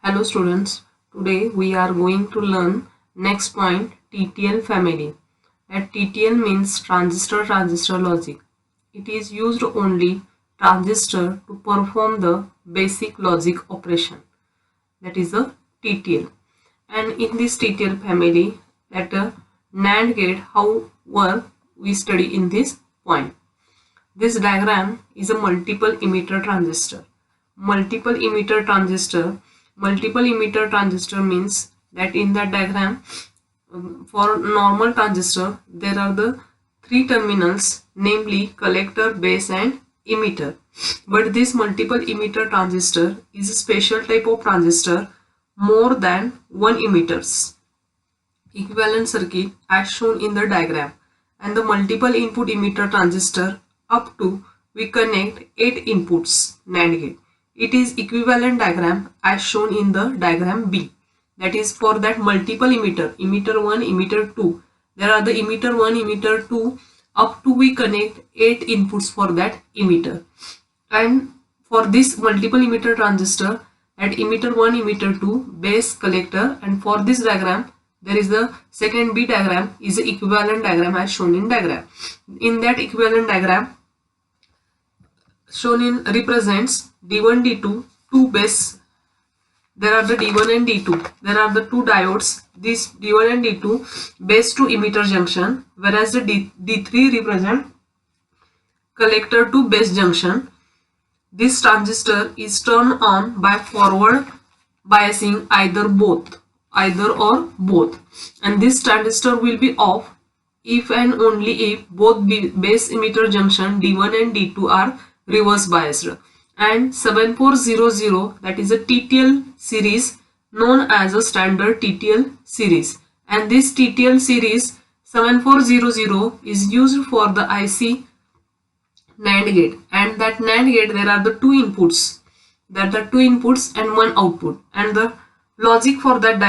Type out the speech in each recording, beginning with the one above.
Hello students, today we are going to learn next point TTL family. That TTL means transistor logic. It is used only transistor to perform the basic logic operation. That is the TTL. And in this TTL family, that NAND gate how work we study in this point. This diagram is a multiple emitter transistor. Multiple emitter transistor. Multiple emitter transistor means that in that diagram, for normal transistor, there are the three terminals, namely collector, base and emitter. But this multiple emitter transistor is a special type of transistor, more than one emitters. Equivalent circuit as shown in the diagram, and the multiple input emitter transistor up to we connect 8 inputs NAND gate. It is equivalent diagram as shown in the diagram B. That is for that multiple emitter, emitter 1, emitter 2. There are the emitter 1, emitter 2 up to we connect 8 inputs for that emitter. And for this multiple emitter transistor, at emitter 1, emitter 2, base, collector, and for this diagram there is the second B diagram is the equivalent diagram as shown in diagram. In that equivalent diagram shown in represents D1, D2, two base. There are the D1 and D2. There are the two diodes. This D1 and D2 base to emitter junction, whereas the D3 represent collector to base junction. This transistor is turned on by forward biasing either or both, and this transistor will be off if and only if both base emitter junction D1 and D2 are reverse biased. And 7400, that is a TTL series known as a standard TTL series, and this TTL series 7400 is used for the IC NAND gate, and that NAND gate there are the two inputs, that are two inputs and one output, and the logic for that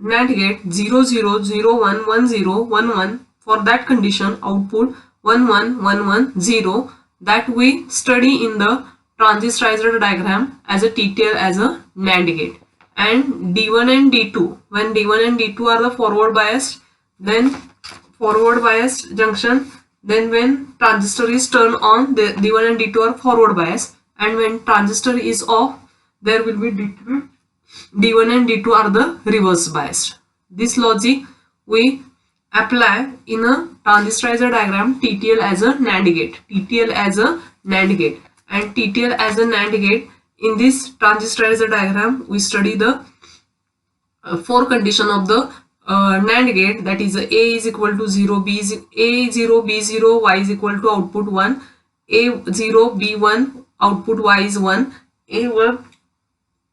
NAND gate 0 0 0 1 1 0 1 1, for that condition output 1 1 1 1 0, that we study in the transistor diagram as a TTL as a NAND gate. And D1 and D2, when D1 and D2 are the forward biased, then forward biased junction, then when transistor is turned on, the D1 and D2 are forward biased, and when transistor is off, there will be D1 and D2 are the reverse biased. This logic we apply in a transistor diagram TTL as a NAND gate. TTL as a NAND gate, and TTL as a NAND gate. In this transistor diagram, we study the four condition of the NAND gate, that is A is equal to 0, B is A0, B0, Y is equal to output 1, A0, B1, output Y is 1, A1,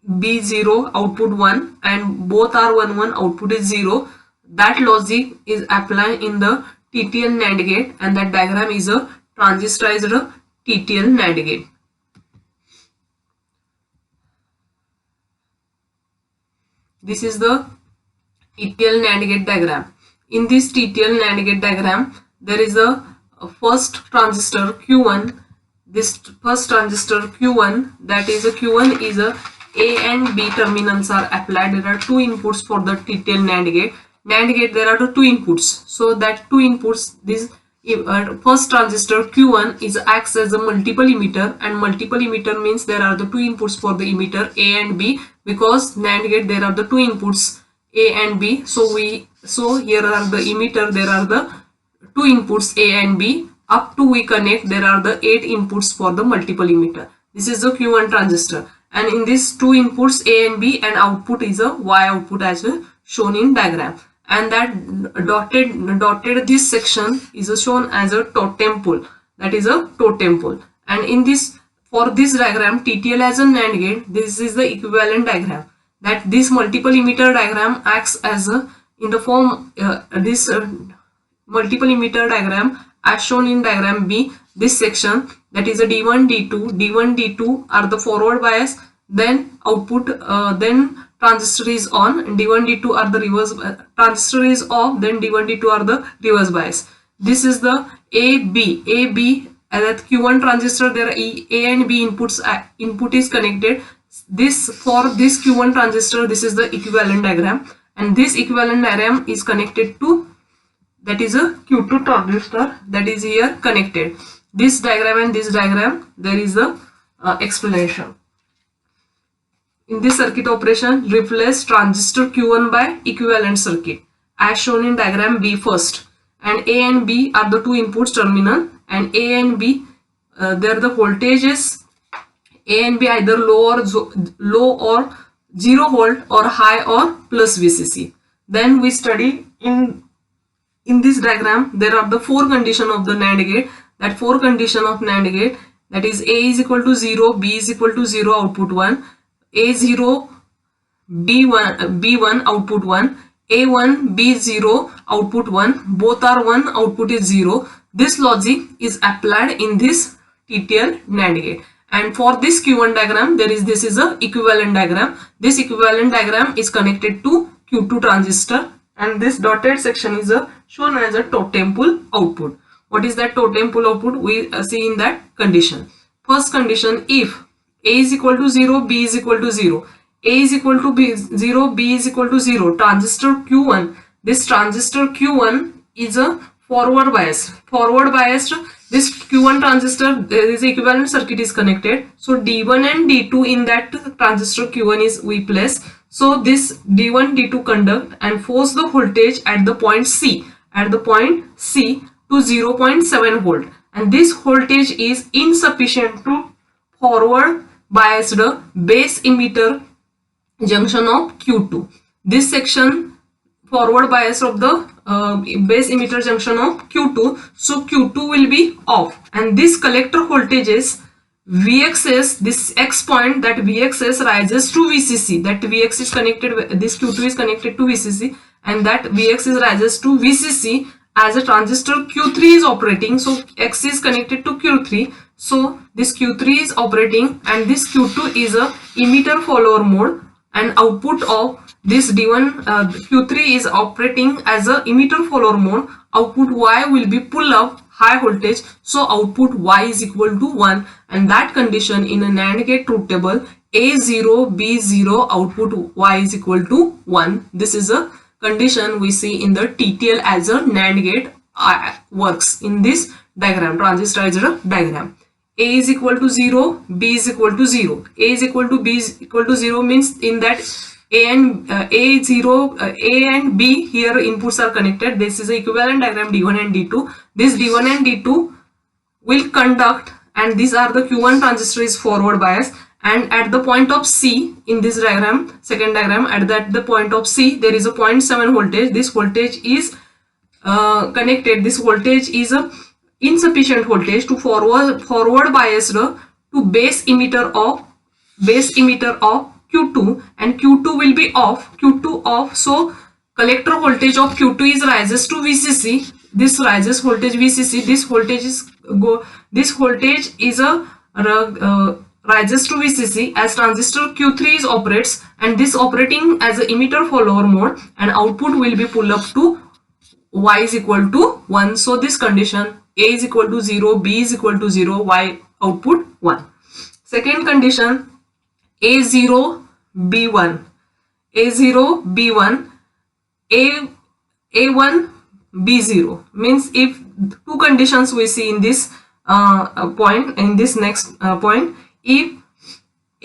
B0, output 1, and both are 1 1, output is 0. That logic is applied in the TTL NAND gate, and that diagram is a transistorized TTL NAND gate. This is the TTL NAND gate diagram. In this TTL NAND gate diagram, there is a first transistor Q1. This first transistor Q1, that is a Q1 is a and B terminals are applied. There are two inputs for the TTL NAND gate. NAND gate there are the two inputs. So that two inputs, this first transistor Q1 is acts as a multiple emitter, and multiple emitter means there are the two inputs for the emitter A and B, because NAND gate there are the two inputs A and B. So here are the emitter, there are the two inputs A and B. Up to we connect, there are the 8 inputs for the multiple emitter. This is the Q1 transistor, and in this two inputs A and B, and output is a Y output as shown in diagram. And that dotted this section is shown as a totem pole, that is a totem pole. And in this, for this diagram TTL as a NAND gate, this is the equivalent diagram, that this multiple emitter diagram acts as a in the form this multiple emitter diagram as shown in diagram B. This section, that is a D1 D2, D1 D2 are the forward bias, then output then transistor is on, and D1 D2 are the reverse, transistor is off, then D1 D2 are the reverse bias. This is the AB at Q1 transistor, there are A and B inputs, input is connected, This for this Q1 transistor, this is the equivalent diagram, and this equivalent diagram is connected to, that is a Q2 transistor that is here connected. This diagram and this diagram, there is a explanation. In this circuit operation, replace transistor Q1 by equivalent circuit as shown in diagram B first. And A and B are the two inputs terminal, and A and B, there the voltages A and B either low or 0 volt or high or plus VCC. Then we study in this diagram there are the 4 condition of the NAND gate. That 4 condition of NAND gate, that is A is equal to 0, B is equal to 0, output 1, A0, B1 output 1, A1, B0 output 1, both are 1, output is 0. This logic is applied in this TTL NAND gate. And for this Q1 diagram, this is a equivalent diagram. This equivalent diagram is connected to Q2 transistor, and this dotted section is shown as a totem pole output. What is that totem pole output? We see in that condition. First condition, if A is equal to 0, B is equal to 0, A is equal to 0, B is equal to 0, transistor Q1, this transistor Q1 is a forward biased. This Q1 transistor, there is equivalent circuit is connected. So D1 and D2 in that transistor Q1 is we place. So this D1, D2 conduct and force the voltage at the point C, to 0.7 volt. And this voltage is insufficient to forward biased base emitter junction of Q2. This section forward bias of the base emitter junction of Q2. So Q2 will be off, and this collector voltages VXS, this X point, that VXS rises to VCC, that VX is connected, this Q2 is connected to VCC, and that VX rises to VCC as a transistor Q3 is operating. So X is connected to Q3, so this Q3 is operating, and this Q2 is a emitter follower mode, and output of this D1 Q3 is operating as a emitter follower mode. Output Y will be pull up high voltage, so output Y is equal to 1, and that condition in a NAND gate truth table, A0 B0 output Y is equal to 1. This is a condition we see in the TTL as a NAND gate works in this diagram, transistorized diagram. A is equal to 0, B is equal to 0. A is equal to B is equal to 0 means in that A and B here inputs are connected. This is a equivalent diagram D1 and D2. This D1 and D2 will conduct, and these are the Q1 transistor is forward bias, and at the point of C in this diagram, second diagram, at the point of C there is a 0.7 voltage. This voltage is connected. This voltage is a insufficient voltage to forward biased to base emitter of Q2, and Q2 will be off, so collector voltage of Q2 is rises to VCC. This rises voltage VCC, this voltage is rises to VCC as transistor Q3 is operates, and this operating as a emitter follower mode, and output will be pull up to Y is equal to 1. So this condition, A is equal to 0, B is equal to 0, Y output 1. Second condition, A0 B1, A1 B0 means if two conditions we see in this point, in this next point, if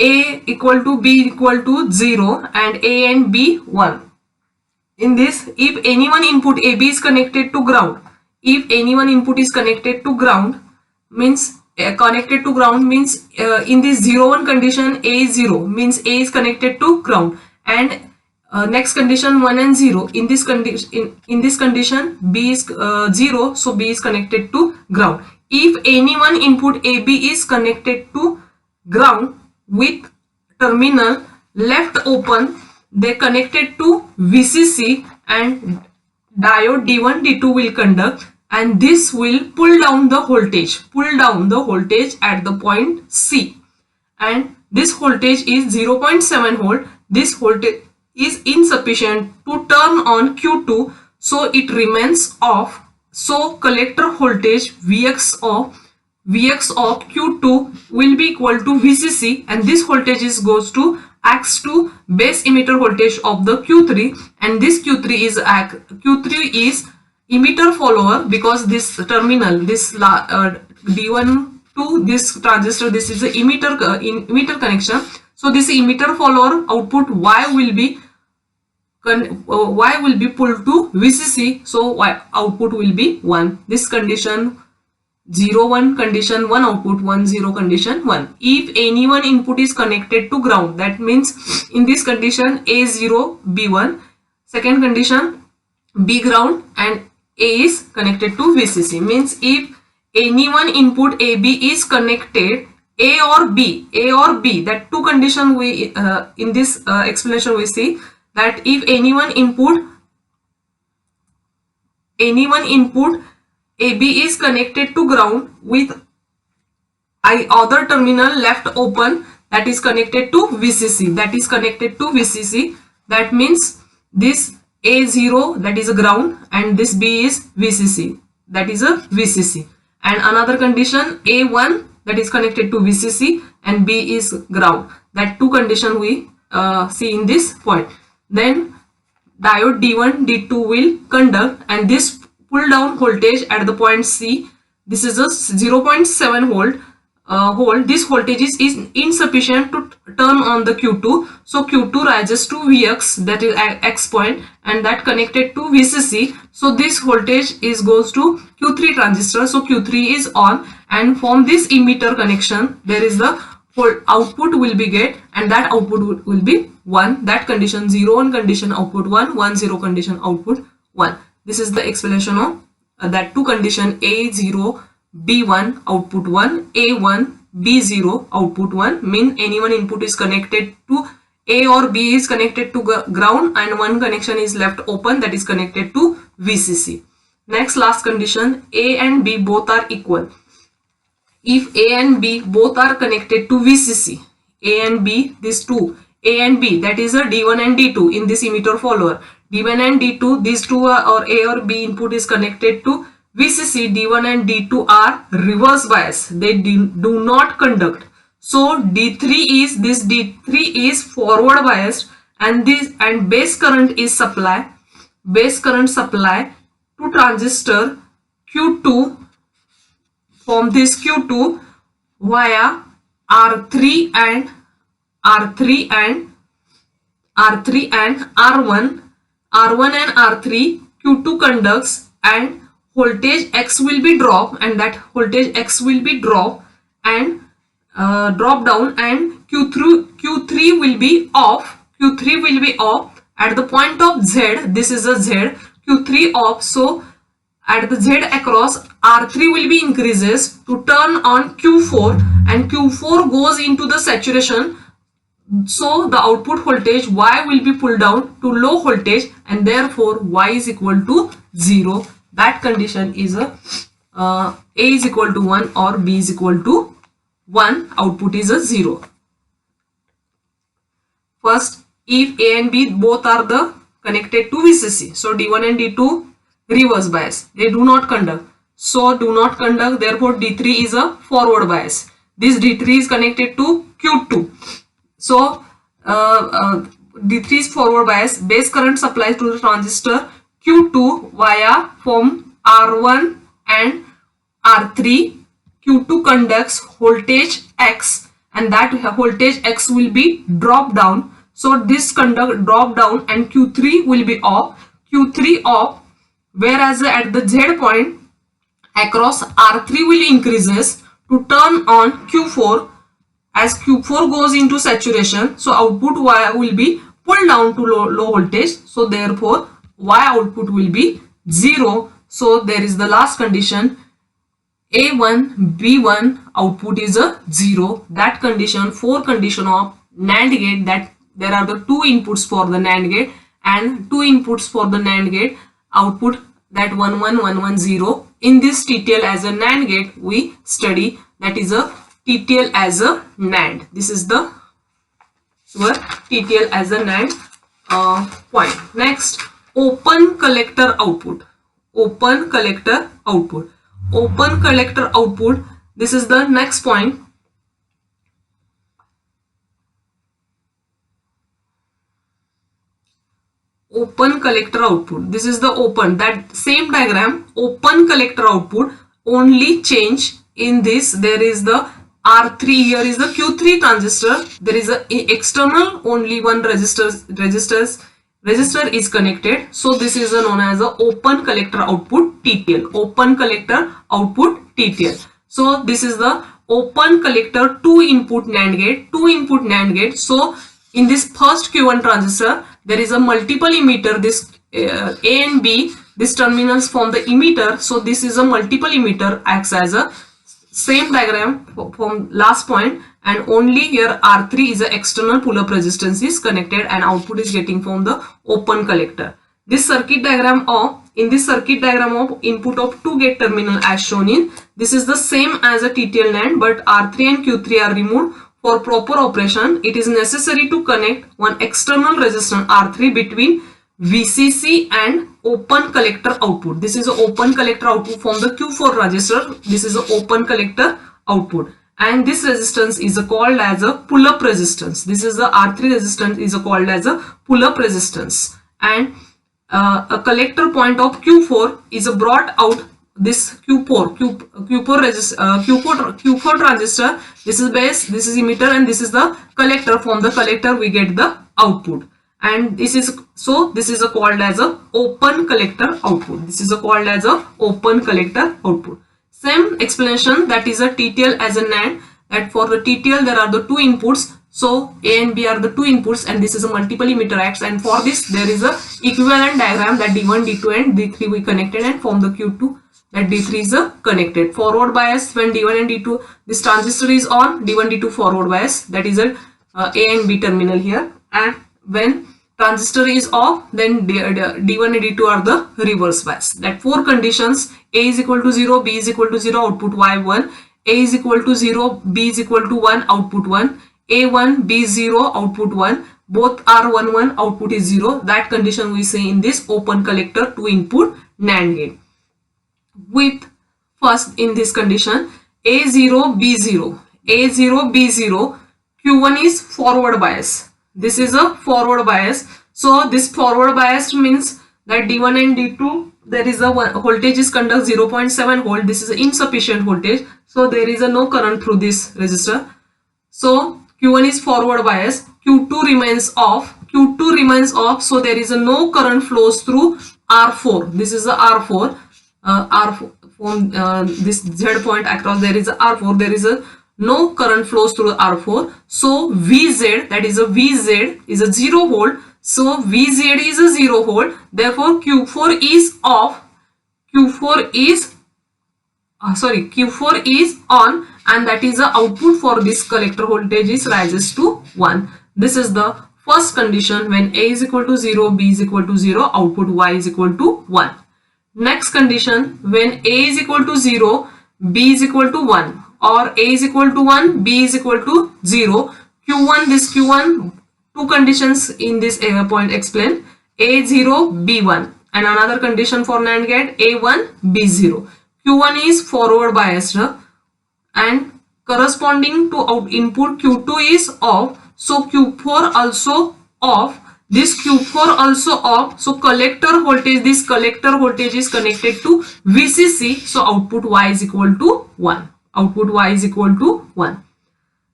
A equal to B equal to 0 and A and B 1. In this, if any one input AB is connected to ground, means in this 0-1 condition A is 0 means A is connected to ground, and next condition 1 and 0, in this condition B is 0, so B is connected to ground. If any one input AB is connected to ground with terminal left open, they connected to VCC, and diode D1 D2 will conduct, and this will pull down the voltage at the point C, and this voltage is 0.7 volt. This voltage is insufficient to turn on Q2, so it remains off. So collector voltage Vx of Vx of Q2 will be equal to VCC, and this voltage is goes to acts to base emitter voltage of the Q3, and this Q3 is emitter follower, because this terminal, this D1 to this transistor, this is a emitter connection. So this emitter follower output Y will be pulled to VCC, so Y output will be 1. This condition 0 1 condition 1 output, 1 0 condition 1. If any one input is connected to ground, that means in this condition A0 B1, second condition B ground and A is connected to VCC, means if any one input AB is connected, A or B, that two condition we in this explanation we see that if any one input AB is connected to ground with other terminal left open, that is connected to VCC, that means this A0, that is a ground, and this B is VCC, that is a VCC. And another condition A1, that is connected to VCC, and B is ground. That two condition we see in this point. Then diode D1 D2 will conduct, and this pull down voltage at the point C, this is a 0.7 volt. This voltage is insufficient to turn on the Q2, so Q2 rises to Vx, that is X point, and that connected to VCC, so this voltage is goes to Q3 transistor, so Q3 is on, and from this emitter connection there is the output will be get, and that output will be 1. That condition 0 1 condition output 1, 1 0 condition output 1. This is the explanation of that two condition A0 B1 output 1, A1 B0 output 1, mean any one input is connected to A or B is connected to ground, and one connection is left open, that is connected to VCC. Next, last condition, A and B both are equal. If A and B both are connected to VCC, A and B, these two, A and B, that is a D1 and D2 in this emitter follower. D1 and D2, these two or A or B input is connected to VCC. D1 and D2 are reverse bias, they do not conduct. So D3 is forward biased, and base current supply to transistor Q2 from this Q2 via R3 and R1 and R3. Q2 conducts, and voltage X will be dropped, and that voltage X will be dropped and drop down, and Q3 will be off. At the point of Z, this is a Z, Q3 off, so at the Z across R3 will be increases to turn on Q4, and Q4 goes into the saturation, so the output voltage Y will be pulled down to low voltage, and therefore Y is equal to 0. That condition is A is equal to 1 or B is equal to 1, output is a 0. First, if A and B both are the connected to VCC, so D1 and D2 reverse bias, they do not conduct, therefore D3 is a forward bias. This D3 is connected to Q2, so D3 is forward bias. Base current supplies to the transistor Q2 via from R1 and R3. Q2 conducts voltage X, and that voltage X will be dropped down, so this conduct drop down, and Q3 will be off. Whereas at the Z point across R3 will increases to turn on Q4. As Q4 goes into saturation, so output Y will be pulled down to low voltage, so therefore Y output will be 0. So there is the last condition, A1 B1 output is a 0. That condition, 4 condition of NAND gate, that there are the 2 inputs for the NAND gate and 2 inputs for the NAND gate, output that 1 1 1 1 0. In this TTL as a NAND gate we study, that is a TTL as a NAND. This is the TTL as a NAND point. Next, open collector output. This is the next point. Open collector output. This is the open, that same diagram, open collector output, only change in this. There is the R3, here is the Q3 transistor. There is a external, only one resistor is connected. So this is known as a open collector output TTL. Open collector output TTL. So this is the open collector 2 input NAND gate. 2 input NAND gate. So in this first Q1 transistor, there is a multiple emitter. This A and B, these terminals form the emitter. So this is a multiple emitter, acts as a same diagram from last point, and only here R3 is a external pull-up resistance is connected and output is getting from the open collector. This circuit diagram of, in this circuit diagram of input of 2 gate terminal as shown in, this is the same as a TTL NAND, but R3 and Q3 are removed. For proper operation, it is necessary to connect one external resistor R3 between VCC and open collector output. This is an open collector output from the Q4 register. This is an open collector output, and this resistance is called as a pull-up resistance. This is the R3 resistance is called as a pull-up resistance, and a collector point of Q4 is brought out. This Q4 transistor, this is base, this is emitter, and this is the collector. From the collector we get the output, and this is called as a open collector output. This is called as a open collector output. Same explanation, that is a TTL as a NAND, that for the TTL there are the 2 inputs. So A and B are the 2 inputs, and this is a multiple emitter acts, and for this there is a equivalent diagram, that D1, D2 and D3 we connected, and from the Q2 that D3 is connected. Forward bias, when D1 and D2, this transistor is on, D1, D2 forward bias, that is a and B terminal here, and when transistor is off, then D1 and D2 are the reverse bias. That 4 conditions: A is equal to 0, B is equal to 0, output Y1, A is equal to 0, B is equal to 1, output 1, A1, B0, output 1, both are 1, 1, output is 0. That condition we see in this open collector 2 input NAND gate. With first, in this condition, A0, B0, A0, B0, Q1 is forward bias. This is a forward bias. So this forward bias means that D1 and D2, there is a voltage is conduct 0.7 volt. This is insufficient voltage. So there is a no current through this resistor. So Q1 is forward bias. Q2 remains off. Q2 remains off. So there is a no current flows through R4. This is a R4. R4 from this Z point across, there is a R4. There is a no current flows through R4. So VZ, that is a VZ is a 0 volt. So VZ is a 0 volt. Therefore Q4 is off. Q4 is on, and that is the output for this collector voltage is rises to 1. This is the first condition, when A is equal to 0, B is equal to 0, output Y is equal to 1. Next condition, when A is equal to 0, B is equal to 1, or A is equal to 1, B is equal to 0. Q1, this Q1, 2 conditions in this point explain: A0, B1, and another condition for NAND gate, A1, B0. Q1 is forward biased, and corresponding to input Q2 is off. So Q4 also off. This Q4 also off. So collector voltage, this collector voltage is connected to VCC. So output Y is equal to 1. Output Y is equal to 1.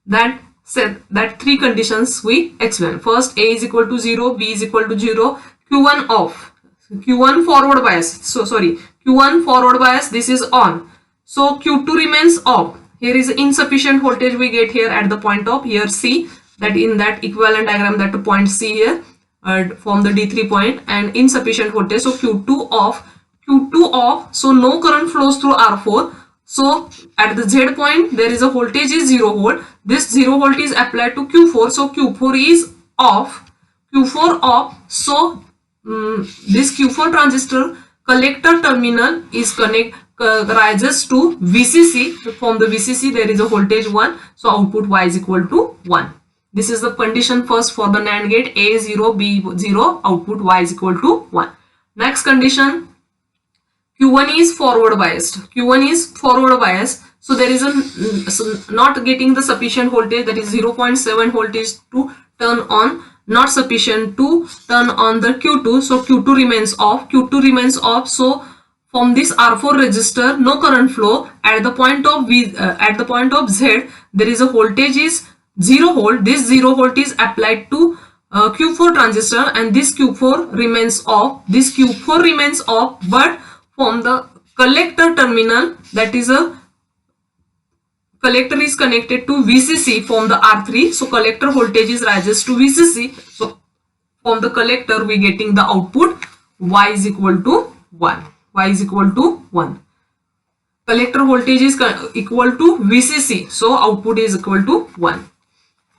That said, that 3 conditions we explain. First, A is equal to 0, B is equal to 0, Q1 off. Q1 forward bias. Q1 forward bias, this is on. So Q2 remains off. Here is insufficient voltage we get here at the point of here C, that in that equivalent diagram, that point C here from the D3 point, and insufficient voltage. So Q2 off. So no current flows through R4. So at the Z point there is a voltage is 0 volt. This 0 volt is applied to Q4. So Q4 is off. So this Q4 transistor collector terminal is rises to VCC. From the VCC there is a voltage 1. So output Y is equal to 1. This is the condition first for the NAND gate: A0, B0, output Y is equal to 1. Next condition, Q1 is forward biased. So there is a not getting the sufficient voltage, that is 0.7 voltage to turn on, not sufficient to turn on the Q2. So Q2 remains off. Q2 remains off. So from this R4 resistor, no current flow. At the point of at the point of Z, there is a voltage is 0 volt. This 0 volt is applied to Q4 transistor, and this Q4 remains off. This Q4 remains off, but from the collector terminal, that is a collector is connected to VCC from the R3. So collector voltage is rises to VCC. So from the collector we getting the output Y is equal to 1. Y is equal to 1. Collector voltage is equal to VCC. So output is equal to 1.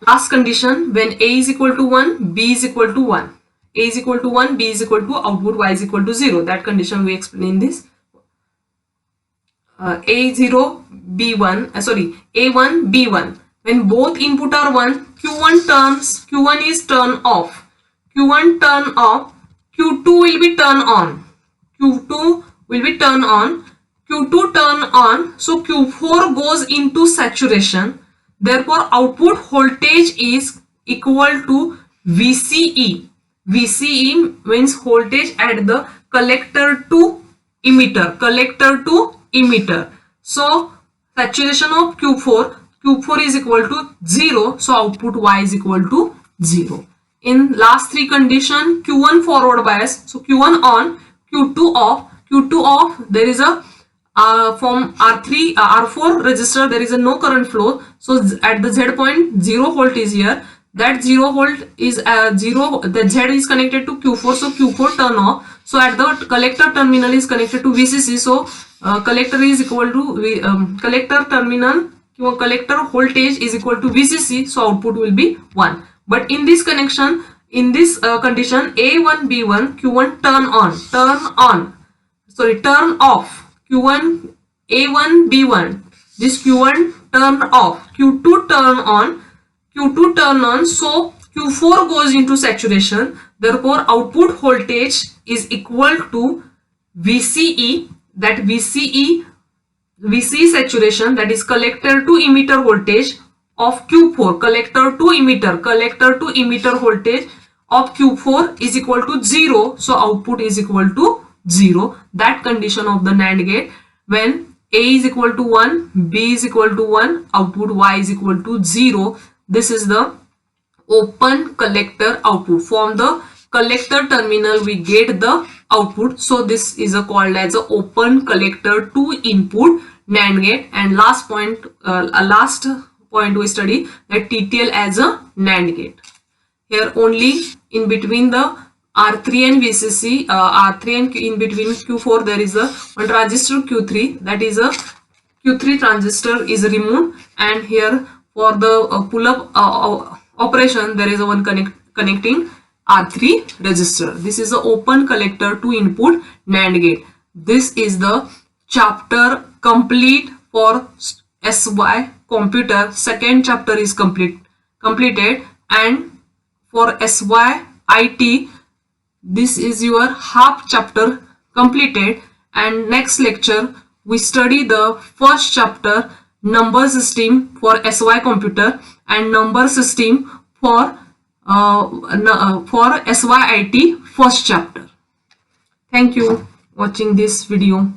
Last condition, when A is equal to 1, B is equal to 1. A is equal to 1, B is equal to output Y is equal to 0. That condition we explain this. A0, B1, A1, B1. When both input are 1, Q1 is turn off. Q1 turn off, Q2 will be turn on. Q2 will be turn on. Q2 turn on. So Q4 goes into saturation. Therefore, output voltage is equal to VCE. VCE means voltage at the collector to emitter. Collector to emitter. So saturation of Q4 is equal to 0. So output Y is equal to 0. In last three condition, Q1 forward bias. So Q1 on, Q2 off. Q2 off, there is a from R3 R4 resistor, there is a no current flow. So at the Z point 0 volt is here. That 0 volt is 0. The Z is connected to Q4. So Q4 turn off. So at the collector terminal is connected to VCC. So collector is equal to collector terminal, collector voltage is equal to VCC. So output will be 1. But in this connection, in this condition, A1 B1, Q1 turn on, turn off. Q1 A1 B1, this Q1 turn off, Q2 turn on, Q2 turn on. So Q4 goes into saturation. Therefore output voltage is equal to VCE. That VCE saturation, that is collector to emitter voltage of Q4. Collector to emitter voltage of Q4 is equal to 0. So output is equal to 0. That condition of the NAND gate, when A is equal to 1, B is equal to 1, output Y is equal to 0. This is the open collector output. From the collector terminal we get the output. So this is called as a open collector to input NAND gate. And last point we study that TTL as a NAND gate. Here only in between the R3 and VCC, R3 and in between Q4 there is a one transistor Q3, that is a Q3 transistor is removed, and here for the pull-up operation there is a one connecting R3 resistor. This is the open collector to input NAND gate. This is the chapter complete for SY computer. Second chapter is completed, and for SY IT this is your half chapter completed. And next lecture we study the first chapter, number system for SY computer and number system for SYIT first chapter. Thank you watching this video.